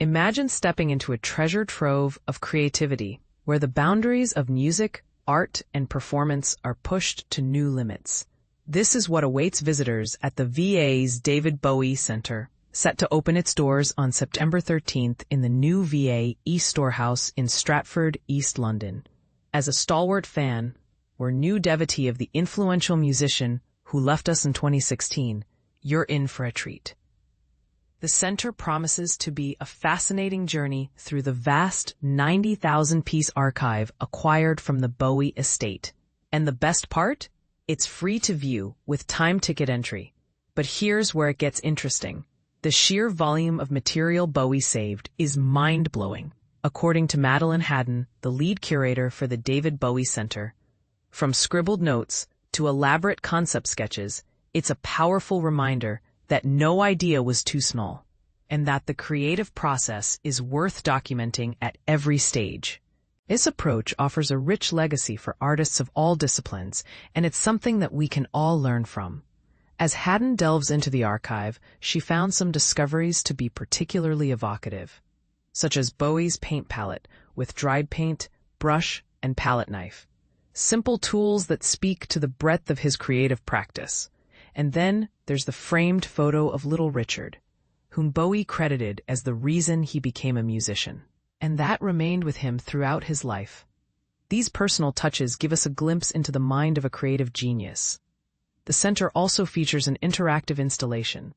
Imagine stepping into a treasure trove of creativity, where the boundaries of music, art, and performance are pushed to new limits. This is what awaits visitors at the V&A's David Bowie Centre, set to open its doors on September 13th in the new V&A East Storehouse in Stratford, East London. As a stalwart fan, or new devotee of the influential musician who left us in 2016, you're in for a treat. The center promises to be a fascinating journey through the vast 90,000-piece archive acquired from the Bowie estate. And the best part? It's free to view with time ticket entry. But here's where it gets interesting. The sheer volume of material Bowie saved is mind-blowing, according to Madeline Haddon, the lead curator for the David Bowie Centre. From scribbled notes to elaborate concept sketches, it's a powerful reminder that no idea was too small, and that the creative process is worth documenting at every stage. This approach offers a rich legacy for artists of all disciplines, and it's something that we can all learn from. As Haddon delves into the archive, she found some discoveries to be particularly evocative, such as Bowie's paint palette with dried paint, brush, and palette knife. Simple tools that speak to the breadth of his creative practice. And then there's the framed photo of Little Richard, whom Bowie credited as the reason he became a musician. And that remained with him throughout his life. These personal touches give us a glimpse into the mind of a creative genius. The center also features an interactive installation,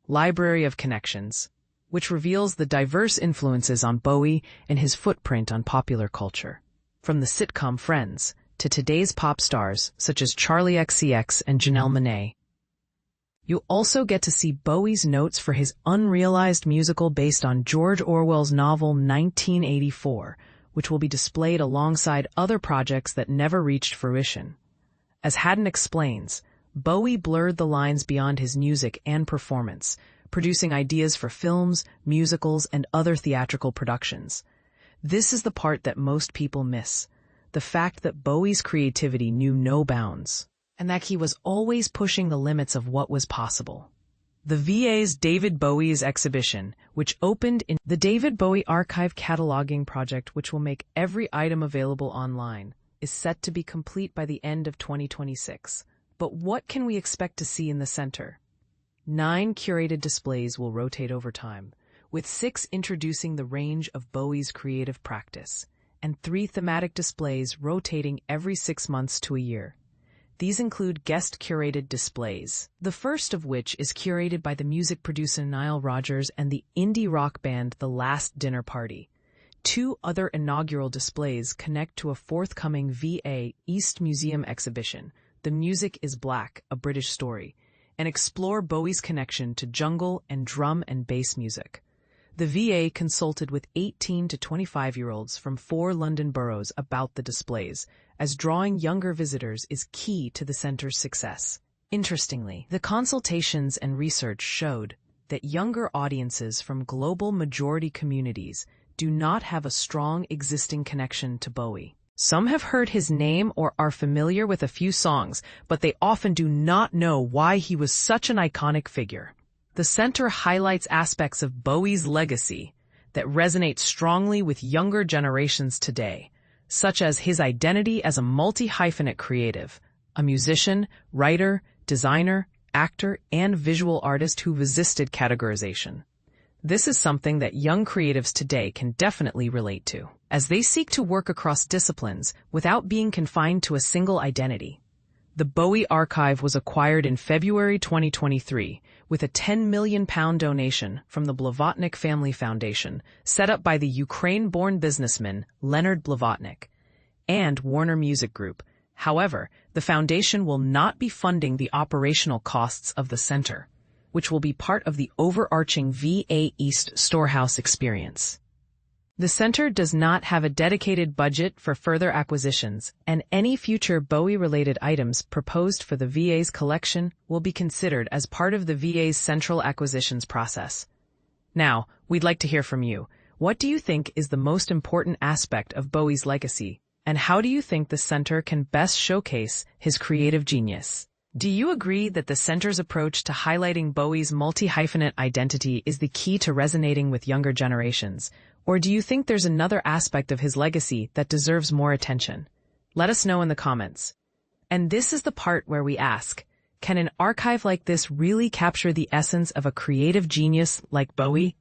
Library of Connections, which reveals the diverse influences on Bowie and his footprint on popular culture. From the sitcom Friends to today's pop stars such as Charli XCX and Janelle Monáe. You'll also get to see Bowie's notes for his unrealized musical based on George Orwell's novel 1984, which will be displayed alongside other projects that never reached fruition. As Haddon explains, Bowie blurred the lines beyond his music and performance, producing ideas for films, musicals, and other theatrical productions. This is the part that most people miss, the fact that Bowie's creativity knew no bounds, and that he was always pushing the limits of what was possible. The V&A's David Bowie's exhibition, which opened in the David Bowie Archive cataloging project, which will make every item available online, is set to be complete by the end of 2026. But what can we expect to see in the center? 9 curated displays will rotate over time, with 6 introducing the range of Bowie's creative practice, and 3 thematic displays rotating every 6 months to a year. These include guest-curated displays, the first of which is curated by the music producer Nile Rodgers and the indie rock band The Last Dinner Party. 2 other inaugural displays connect to a forthcoming V&A East Museum exhibition, The Music is Black, A British Story, and explore Bowie's connection to jungle and drum and bass music. The V&A consulted with 18 to 25-year-olds from 4 London boroughs about the displays, as drawing younger visitors is key to the center's success. Interestingly, the consultations and research showed that younger audiences from global majority communities do not have a strong existing connection to Bowie. Some have heard his name or are familiar with a few songs, but they often do not know why he was such an iconic figure. The center highlights aspects of Bowie's legacy that resonate strongly with younger generations today, such as his identity as a multi-hyphenate creative, a musician, writer, designer, actor, and visual artist who resisted categorization. This is something that young creatives today can definitely relate to, as they seek to work across disciplines without being confined to a single identity. The Bowie Archive was acquired in February 2023 with a £10 million donation from the Blavatnik Family Foundation, set up by the Ukraine-born businessman Leonard Blavatnik and Warner Music Group. However, the foundation will not be funding the operational costs of the center, which will be part of the overarching V&A East Storehouse experience. The center does not have a dedicated budget for further acquisitions, and any future Bowie-related items proposed for the VA's collection will be considered as part of the VA's central acquisitions process. Now, we'd like to hear from you. What do you think is the most important aspect of Bowie's legacy, and how do you think the center can best showcase his creative genius? Do you agree that the center's approach to highlighting Bowie's multi-hyphenate identity is the key to resonating with younger generations? Or do you think there's another aspect of his legacy that deserves more attention? Let us know in the comments. And this is the part where we ask, can an archive like this really capture the essence of a creative genius like Bowie?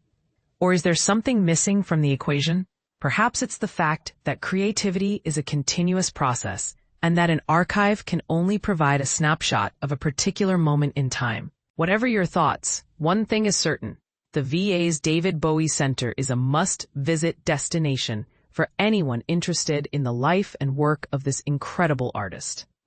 Or is there something missing from the equation? Perhaps it's the fact that creativity is a continuous process, and that an archive can only provide a snapshot of a particular moment in time. Whatever your thoughts, one thing is certain. The VA's David Bowie Centre is a must-visit destination for anyone interested in the life and work of this incredible artist.